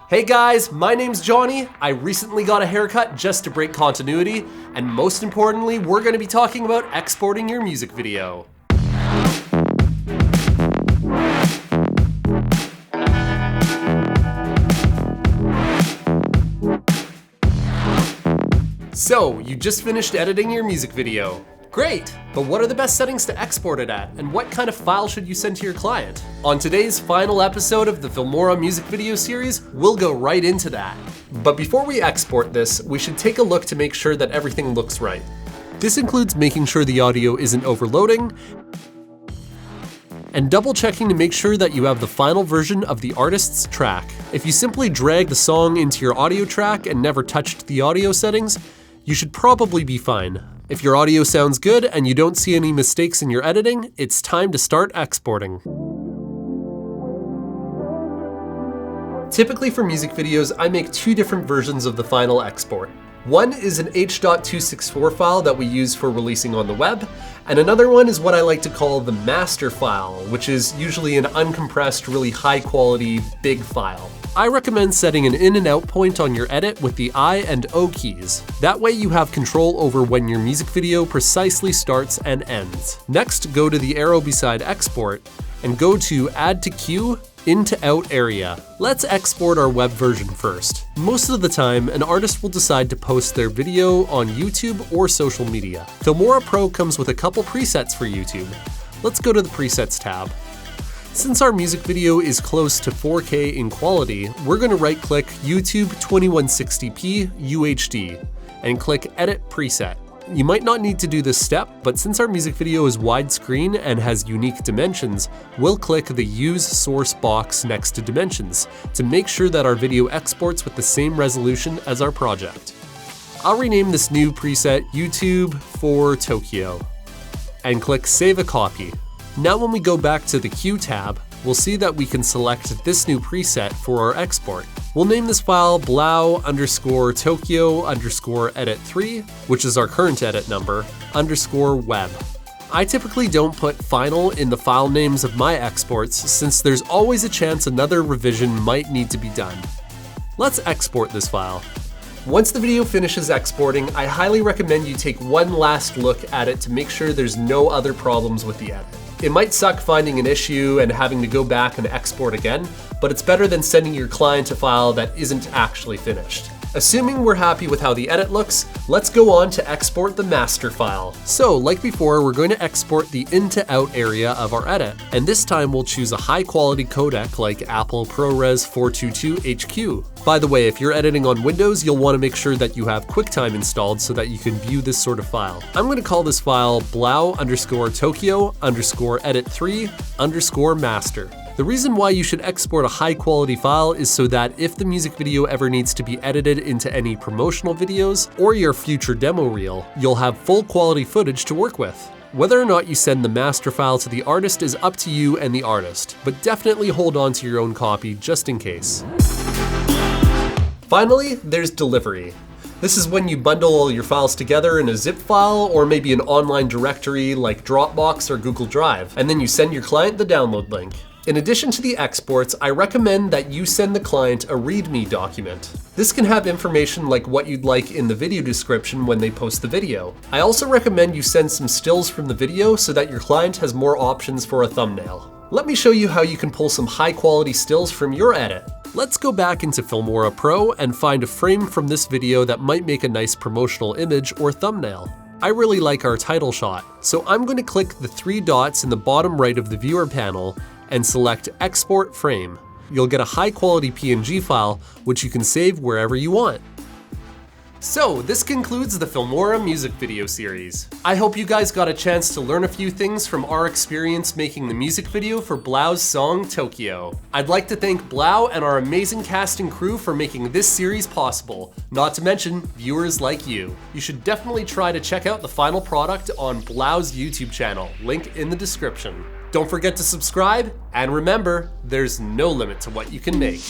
Hey guys, my name's Jony. I recently got a haircut just to break continuity, and most importantly, we're going to be talking about exporting your music video. So, you just finished editing your music video. Great, but what are the best settings to export it at, and what kind of file should you send to your client? On today's final episode of the Filmora music video series, we'll go right into that. But before we export this, we should take a look to make sure that everything looks right. This includes making sure the audio isn't overloading, and double checking to make sure that you have the final version of the artist's track. If you simply drag the song into your audio track and never touched the audio settings, you should probably be fine. If your audio sounds good and you don't see any mistakes in your editing, it's time to start exporting. Typically for music videos, I make two different versions of the final export. One is an H.264 file that we use for releasing on the web, and another one is what I like to call the master file, which is usually an uncompressed, really high quality, big file. I recommend setting an in and out point on your edit with the I and O keys. That way you have control over when your music video precisely starts and ends. Next, go to the arrow beside export and go to Add to Queue, Into Out area. Let's export our web version first. Most of the time, an artist will decide to post their video on YouTube or social media. Filmora Pro comes with a couple presets for YouTube. Let's go to the Presets tab. Since our music video is close to 4K in quality, we're going to right-click YouTube 2160p UHD and click Edit Preset. You might not need to do this step, but since our music video is widescreen and has unique dimensions, we'll click the Use Source box next to Dimensions to make sure that our video exports with the same resolution as our project. I'll rename this new preset YouTube for Tokyo and click Save a Copy. Now when we go back to the Queue tab, we'll see that we can select this new preset for our export. We'll name this file blau_Tokyo_edit3, which is our current edit number, _web. I typically don't put final in the file names of my exports since there's always a chance another revision might need to be done. Let's export this file. Once the video finishes exporting, I highly recommend you take one last look at it to make sure there's no other problems with the edit. It might suck finding an issue and having to go back and export again, but it's better than sending your client a file that isn't actually finished. Assuming we're happy with how the edit looks, let's go on to export the master file. So, like before, we're going to export the into out area of our edit, and this time we'll choose a high quality codec like Apple PRORES 422 HQ. By the way, if you're editing on Windows, you'll want to make sure that you have QuickTime installed so that you can view this sort of file. I'm going to call this file blau_Tokyo_edit3_master. The reason why you should export a high quality file is so that if the music video ever needs to be edited into any promotional videos or your future demo reel, you'll have full quality footage to work with. Whether or not you send the master file to the artist is up to you and the artist, but definitely hold on to your own copy just in case. Finally, there's delivery. This is when you bundle all your files together in a zip file or maybe an online directory like Dropbox or Google Drive, and then you send your client the download link. In addition to the exports, I recommend that you send the client a README document. This can have information like what you'd like in the video description when they post the video. I also recommend you send some stills from the video so that your client has more options for a thumbnail. Let me show you how you can pull some high quality stills from your edit. Let's go back into Filmora Pro and find a frame from this video that might make a nice promotional image or thumbnail. I really like our title shot, so I'm going to click the three dots in the bottom right of the viewer panel and select Export Frame. You'll get a high quality PNG file, which you can save wherever you want. So this concludes the Filmora music video series. I hope you guys got a chance to learn a few things from our experience making the music video for Blau's song Tokyo. I'd like to thank Blau and our amazing cast and crew for making this series possible, not to mention viewers like you. You should definitely try to check out the final product on Blau's YouTube channel, link in the description. Don't forget to subscribe, and remember, there's no limit to what you can make.